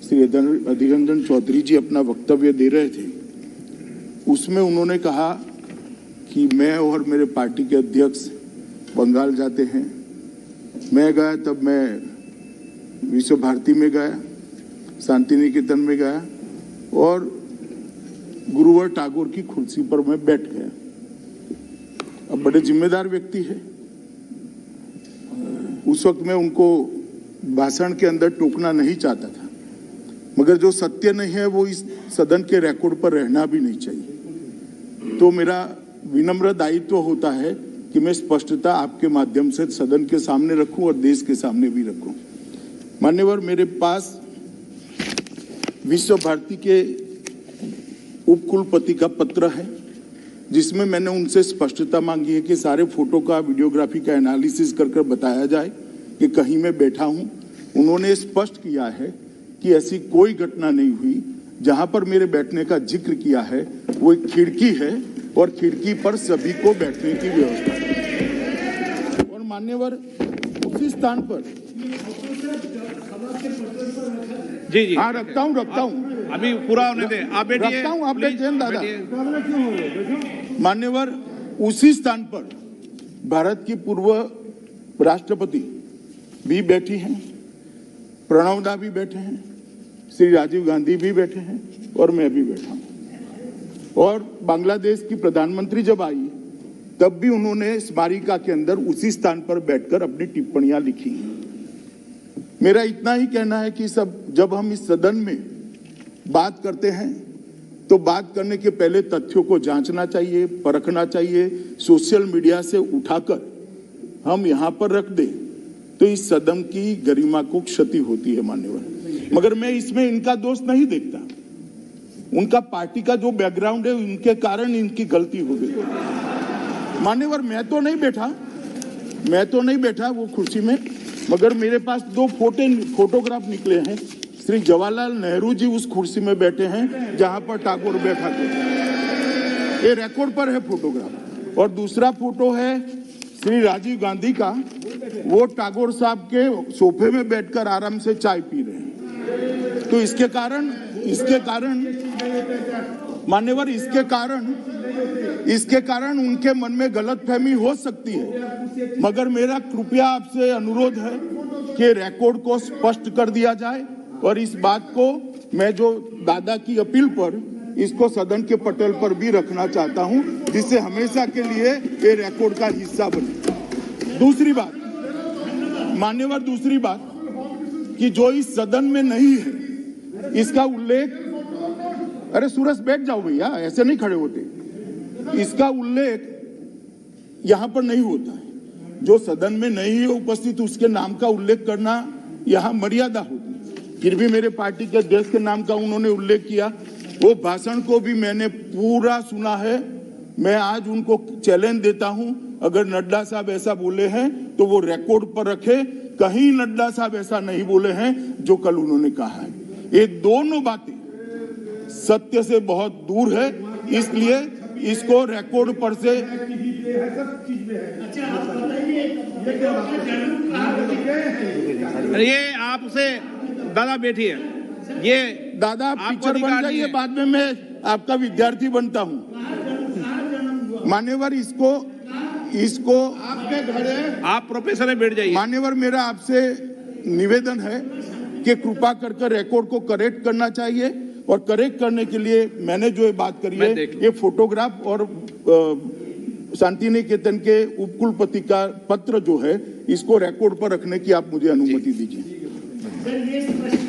श्री अधीर रंजन चौधरी जी अपना वक्तव्य दे रहे थे, उसमें उन्होंने कहा कि मैं और मेरे पार्टी के अध्यक्ष बंगाल जाते हैं। मैं गया तब मैं विश्व भारती में गया, शांति निकेतन में गया और गुरुवर टागोर की कुर्सी पर मैं बैठ गया। अब बड़े जिम्मेदार व्यक्ति है, उस वक्त मैं उनको भाषण के अंदर टोकना नहीं चाहता था, मगर जो सत्य नहीं है वो इस सदन के रिकॉर्ड पर रहना भी नहीं चाहिए। तो मेरा विनम्र दायित्व होता है कि मैं स्पष्टता आपके माध्यम से सदन के सामने रखूं और देश के सामने भी रखूं। मान्यवर, मेरे पास विश्व भारती के उपकुलपति का पत्र है, जिसमें मैंने उनसे स्पष्टता मांगी है कि सारे फोटो का, वीडियोग्राफी का एनालिसिस कर बताया जाए कि कहीं मैं बैठा हूं। उन्होंने स्पष्ट किया है कि ऐसी कोई घटना नहीं हुई। जहां पर मेरे बैठने का जिक्र किया है वो एक खिड़की है और खिड़की पर सभी को बैठने की व्यवस्था है। और मान्यवर, उसी स्थान पर जी हाँ रखता हूँ अभी पूरा होने दे, आप बैठिए। रखता हूँ, आप बैठिए दादा। मान्यवर, उसी स्थान पर भारत की पूर्व राष्ट्रपति भी बैठी हैं, प्रणव दा भी बैठे हैं, श्री राजीव गांधी भी बैठे हैं और मैं भी बैठा हूं। और बांग्लादेश की प्रधानमंत्री जब आई तब भी उन्होंने स्मारिका के अंदर उसी स्थान पर बैठकर अपनी टिप्पणियां लिखी। मेरा इतना ही कहना है कि जब हम इस सदन में बात करते हैं तो बात करने के पहले तथ्यों को जांचना चाहिए, परखना चाहिए। सोशल मीडिया से उठाकर हम यहां पर रख दें तो इस सदन की गरिमा को क्षति होती है मान्यवर। मगर मैं इसमें इनका दोष नहीं देखता, उनका पार्टी का जो बैकग्राउंड है उनके कारण इनकी गलती हो गई। मान्यवर, मैं तो नहीं बैठा वो कुर्सी में, मगर मेरे पास दो फोटोग्राफ निकले हैं। श्री जवाहरलाल नेहरू जी उस कुर्सी में बैठे हैं जहां पर टागोर बैठा था, ये रिकॉर्ड पर है फोटोग्राफ। और दूसरा फोटो है श्री राजीव गांधी का, वो टागोर साहब के सोफे में बैठकर आराम से चाय पी रहे हैं। तो इसके कारण मान्यवर, इसके कारण उनके मन में गलतफहमी हो सकती है। मगर मेरा कृपया आपसे अनुरोध है कि रिकॉर्ड को स्पष्ट कर दिया जाए और इस बात को मैं जो दादा की अपील पर इसको सदन के पटल पर भी रखना चाहता हूं, जिससे हमेशा के लिए ये रिकॉर्ड का हिस्सा बने। दूसरी बात मान्यवर, कि जो इस सदन में नहीं है इसका उल्लेख, अरे सूरज बैठ जाओ भैया, ऐसे नहीं खड़े होते। इसका उल्लेख यहां पर नहीं होता है। जो सदन में नहीं है उपस्थित उसके नाम का उल्लेख करना यहां मर्यादा होती है। फिर भी मेरे पार्टी के अध्यक्ष के नाम का उन्होंने उल्लेख किया। वो भाषण को भी मैंने पूरा सुना है। मैं आज उनको चैलेंज देता हूं, अगर नड्डा साहब ऐसा बोले हैं तो वो रिकॉर्ड पर रखे। कहीं नड्डा साहब ऐसा नहीं बोले हैं जो कल उन्होंने कहा है। ये दोनों बातें सत्य से बहुत दूर है, इसलिए इसको रिकॉर्ड पर से ये आपसे दादा बैठिए, ये दादा आप टीचर बन जाइए, बाद में मैं आपका विद्यार्थी बनता हूं। मान्यवर, इसको आपके घर है, आप प्रोफेसर में बैठ जाइए। मान्यवर, मेरा आपसे निवेदन है कि कृपा कर रिकॉर्ड को करेक्ट करना चाहिए और करेक्ट करने के लिए मैंने जो ये बात करी है, ये फोटोग्राफ और शांति निकेतन के उपकुलपति का पत्र जो है, इसको रिकॉर्ड पर रखने की आप मुझे अनुमति दीजिए।